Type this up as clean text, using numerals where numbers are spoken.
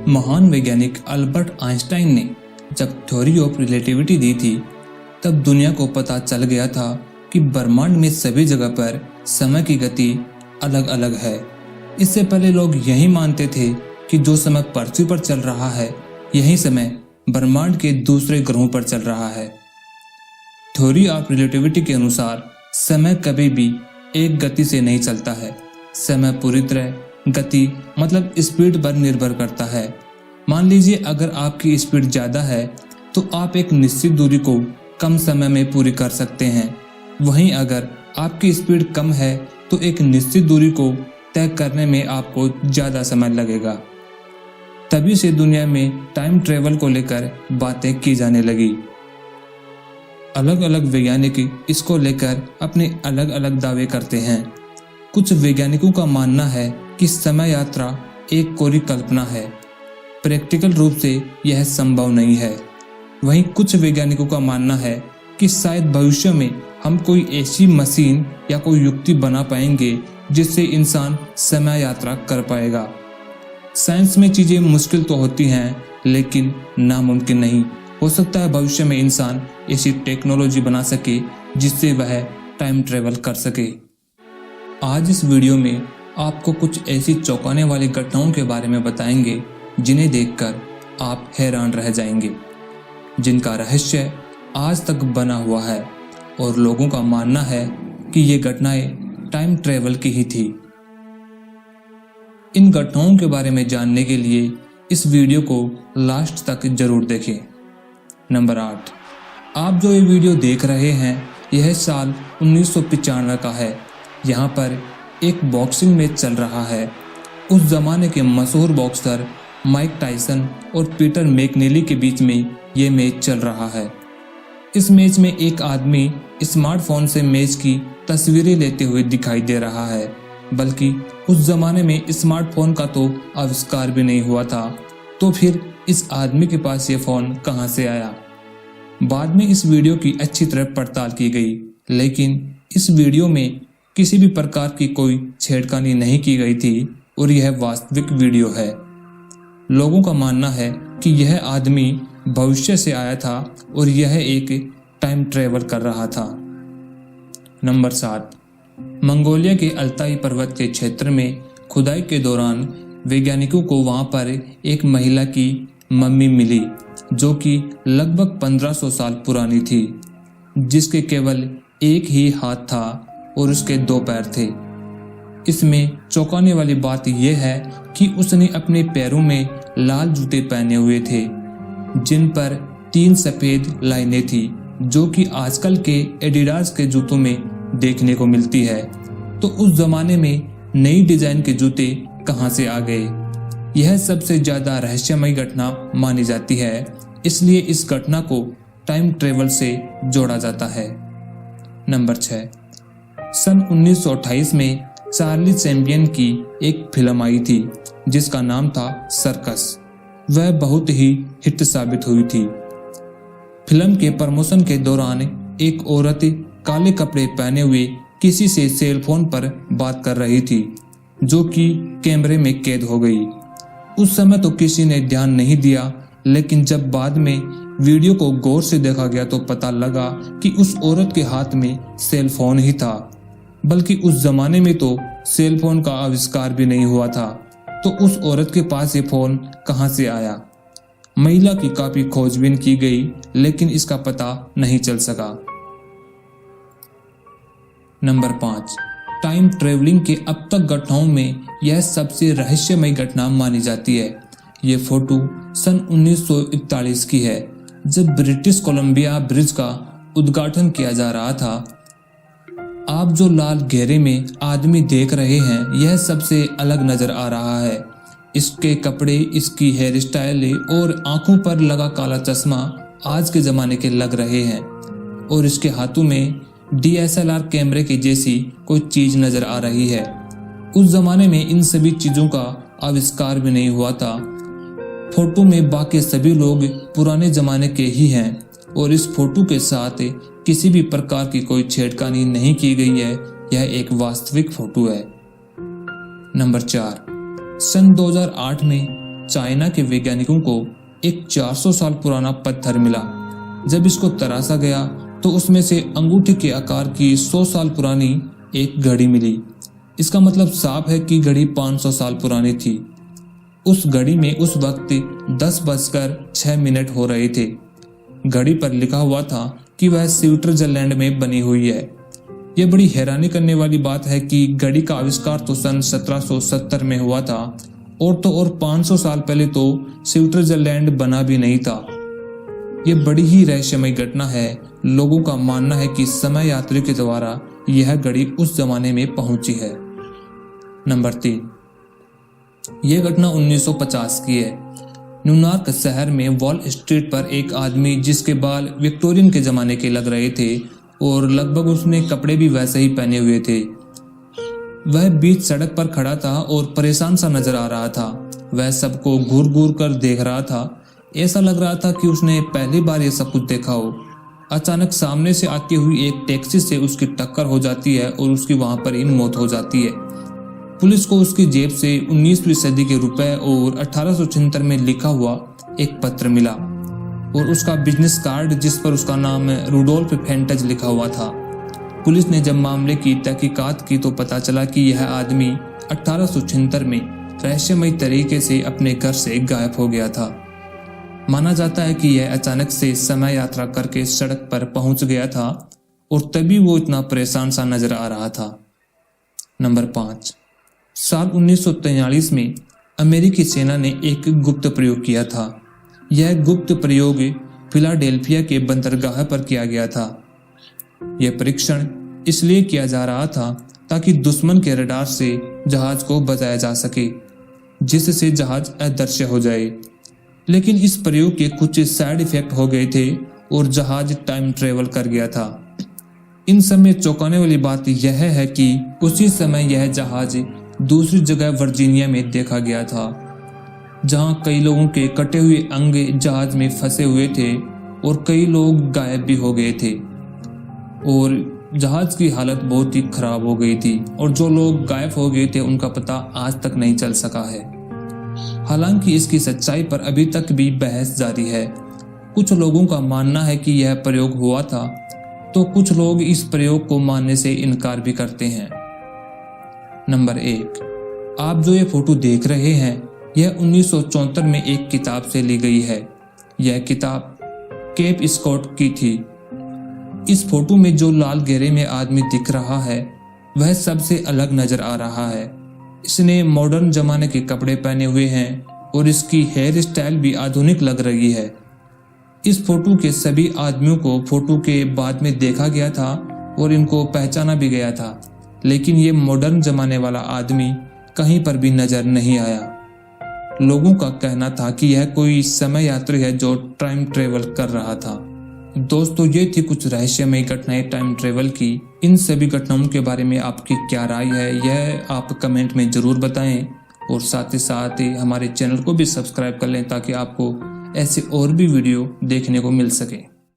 महान वैज्ञानिक Albert Einstein ने जब थ्योरी ऑफ रिलेटिविटी दी थी तब दुनिया को पता चल गया था कि ब्रह्मांड में सभी जगह पर समय की गति अलग अलग है। इससे पहले लोग यही मानते थे कि जो समय पृथ्वी पर चल रहा है यही समय ब्रह्मांड के दूसरे ग्रहों पर चल रहा है। थ्योरी ऑफ रिलेटिविटी के अनुसार समय कभी भी एक गति से नहीं चलता है। समय पूरी तरह गति मतलब स्पीड पर निर्भर करता है। मान लीजिए अगर आपकी स्पीड ज़्यादा है तो आप एक निश्चित दूरी को कम समय में पूरी कर सकते हैं। वहीं अगर आपकी स्पीड कम है तो एक निश्चित दूरी को तय करने में आपको ज़्यादा समय लगेगा। तभी से दुनिया में टाइम ट्रेवल को लेकर बातें की जाने लगी। अलग अलग वैज्ञानिक इसको लेकर अपने अलग अलग दावे करते हैं। कुछ वैज्ञानिकों का मानना है कि समय यात्रा एक कोरी कल्पना है, प्रैक्टिकल रूप से यह संभव नहीं है। वहीं कुछ वैज्ञानिकों का मानना है कि शायद भविष्य में हम कोई ऐसी मशीन या कोई युक्ति बना पाएंगे जिससे इंसान समय यात्रा कर पाएगा। साइंस में चीजें मुश्किल तो होती हैं लेकिन नामुमकिन नहीं। हो सकता है भविष्य में इंसान ऐसी टेक्नोलॉजी बना सके जिससे वह टाइम ट्रेवल कर सके। आज इस वीडियो में आपको कुछ ऐसी चौंकाने वाली घटनाओं के बारे में बताएंगे जिन्हें देखकर आप हैरान रह जाएंगे, जिनका रहस्य आज तक बना हुआ है और लोगों का मानना है कि ये घटनाएं टाइम ट्रेवल की ही थी। इन घटनाओं के बारे में जानने के लिए इस वीडियो को लास्ट तक जरूर देखें। नंबर 8, आप जो ये वीडियो देख रहे हैं यह साल 1995 का है। यहाँ पर एक बॉक्सिंग मैच चल रहा है। उस जमाने के मशहूर बॉक्सर माइक टायसन और पीटर मैकनेली के बीच में ये मैच चल रहा है। इस मैच में एक आदमी स्मार्टफोन से मैच की तस्वीरें लेते हुए दिखाई दे रहा है, बल्कि उस जमाने में स्मार्टफोन का तो आविष्कार भी नहीं हुआ था, तो फिर इस आदमी के पास ये फोन कहां से आया। बाद में इस वीडियो की अच्छी तरह पड़ताल की गई, लेकिन इस वीडियो में किसी भी प्रकार की कोई छेड़खानी नहीं की गई थी और यह वास्तविक वीडियो है। लोगों का मानना है कि यह आदमी भविष्य से आया था और यह एक टाइम ट्रेवल कर रहा था। नंबर 7, मंगोलिया के अल्ताई पर्वत के क्षेत्र में खुदाई के दौरान वैज्ञानिकों को वहां पर एक महिला की मम्मी मिली जो कि लगभग 1500 साल पुरानी थी, जिसके केवल एक ही हाथ था और उसके 2 पैर थे। इसमें चौंकाने वाली बात यह है कि उसने अपने पैरों में लाल जूते पहने हुए थे जिन पर 3 सफेद लाइनें थी जो कि आजकल के एडिडास के जूतों में देखने को मिलती है। तो उस जमाने में नई डिजाइन के जूते कहां से आ गए, यह सबसे ज्यादा रहस्यमयी घटना मानी जाती है। इसलिए इस घटना को टाइम ट्रेवल से जोड़ा जाता है। नंबर 6, सन 1928 में चार्ली चैंपियन की एक फिल्म आई थी जिसका नाम था सर्कस। वह बहुत ही हिट साबित हुई थी। फिल्म के प्रमोशन के दौरान एक औरत काले कपड़े पहने हुए किसी से सेल फोन पर बात कर रही थी जो कि कैमरे में कैद हो गई। उस समय तो किसी ने ध्यान नहीं दिया, लेकिन जब बाद में वीडियो को गौर से देखा गया तो पता लगा कि उस औरत के हाथ में सेल फोन ही था, बल्कि उस जमाने में तो सेल फोन का आविष्कार भी नहीं हुआ था। तो उस औरत के पास ये फोन कहां से आया। महिला की काफी खोजबीन की गई लेकिन इसका पता नहीं चल सका। नंबर 5, टाइम ट्रेवलिंग के अब तक घटनाओं में यह सबसे रहस्यमयी घटना मानी जाती है। ये फोटो सन 1941 की है जब ब्रिटिश कोलंबिया ब्रिज का उद्घाटन किया जा रहा था। आप जो लाल घेरे में आदमी देख रहे हैं यह सबसे अलग नजर आ रहा है। इसके कपड़े, इसकी हेयर स्टाइल और आंखों पर लगा काला चश्मा आज के जमाने के लग रहे हैं और इसके हाथों में DSLR कैमरे की जैसी कोई चीज नजर आ रही है। उस जमाने में इन सभी चीजों का आविष्कार भी नहीं हुआ था। फोटो में बाकी सभी लोग पुराने जमाने के ही हैं और इस फोटो के साथ किसी भी प्रकार की कोई छेड़खानी नहीं की गई है। यह एक वास्तविक फोटो है। नंबर 4, सन 2008 में चाइना के वैज्ञानिकों को एक 400 साल पुराना पत्थर मिला। जब इसको तराशा गया तो उसमें से अंगूठी के आकार की 100 साल पुरानी एक घड़ी मिली। इसका मतलब साफ है कि घड़ी 500 साल पुरानी थी। उस घड़ी में उस वक्त 10:06 हो रहे थे। घड़ी पर लिखा हुआ था कि वह स्विट्जरलैंड में बनी हुई है। यह बड़ी हैरानी करने वाली बात है कि घड़ी का आविष्कार तो सन 1770 में हुआ था और 500 साल पहले तो स्विट्जरलैंड बना भी नहीं था। यह बड़ी ही रहस्यमय घटना है। लोगों का मानना है कि समय यात्री के द्वारा यह घड़ी उस जमाने में पहुंची है। नंबर 3, यह घटना 1950 की है। न्यूयॉर्क शहर में वॉल स्ट्रीट पर एक आदमी जिसके बाल विक्टोरियन के जमाने के लग रहे थे और लगभग उसने कपड़े भी वैसे ही पहने हुए थे, वह बीच सड़क पर खड़ा था और परेशान सा नजर आ रहा था। वह सबको घूर घूर कर देख रहा था। ऐसा लग रहा था कि उसने पहली बार ये सब कुछ देखा हो। अचानक सामने से आती हुई एक टैक्सी से उसकी टक्कर हो जाती है और उसकी वहां पर ही मौत हो जाती है। पुलिस को उसकी जेब से 19वीं सदी के रुपए और 1876 में लिखा हुआ एक पत्र मिला और उसका बिजनेस कार्ड जिस पर उसका नाम रुडोल्फ फेंटज लिखा हुआ था। पुलिस ने जब मामले की तहकीकात की तो पता चला कि यह आदमी 1876 में रहस्यमय तरीके से अपने घर से गायब हो गया था। माना जाता है कि यह अचानक से समय यात्रा करके सड़क पर पहुंच गया था और तभी वो इतना परेशान सा नजर आ रहा था। नंबर 5, साल 1943 में अमेरिकी सेना ने एक गुप्त प्रयोग किया था। यह गुप्त प्रयोग फिलाडेल्फिया के बंदरगाह पर किया गया था। यह परीक्षण इसलिए किया जा रहा था ताकि दुश्मन के रडार से जहाज को बचाया जा सके, जिससे जहाज अदृश्य हो जाए। लेकिन इस प्रयोग के कुछ साइड इफेक्ट हो गए थे और जहाज टाइम ट्रेवल कर गया था। इन समय चौंकाने वाली बात यह है कि उसी समय यह जहाज दूसरी जगह वर्जीनिया में देखा गया था, जहां कई लोगों के कटे हुए अंग जहाज में फंसे हुए थे और कई लोग गायब भी हो गए थे और जहाज की हालत बहुत ही खराब हो गई थी और जो लोग गायब हो गए थे उनका पता आज तक नहीं चल सका है। हालांकि इसकी सच्चाई पर अभी तक भी बहस जारी है। कुछ लोगों का मानना है कि यह प्रयोग हुआ था तो कुछ लोग इस प्रयोग को मानने से इनकार भी करते हैं। नंबर 1, आप जो ये फोटो देख रहे हैं यह 1974 में एक किताब से ली गई है। यह किताब केप स्कॉट की थी। इस फोटो में जो लाल घेरे में आदमी दिख रहा है वह सबसे अलग नजर आ रहा है। इसने मॉडर्न जमाने के कपड़े पहने हुए हैं और इसकी हेयर स्टाइल भी आधुनिक लग रही है। इस फोटो के सभी आदमियों को फोटो के बाद में देखा गया था और इनको पहचाना भी गया था, लेकिन ये मॉडर्न जमाने वाला आदमी कहीं पर भी नजर नहीं आया। लोगों का कहना था कि यह कोई समय यात्री है जो टाइम ट्रेवल कर रहा था। दोस्तों, ये थी कुछ रहस्यमय घटनाएं टाइम ट्रेवल की। इन सभी घटनाओं के बारे में आपकी क्या राय है यह आप कमेंट में जरूर बताएं और साथ ही साथ हमारे चैनल को भी सब्सक्राइब कर लें ताकि आपको ऐसे और भी वीडियो देखने को मिल सके।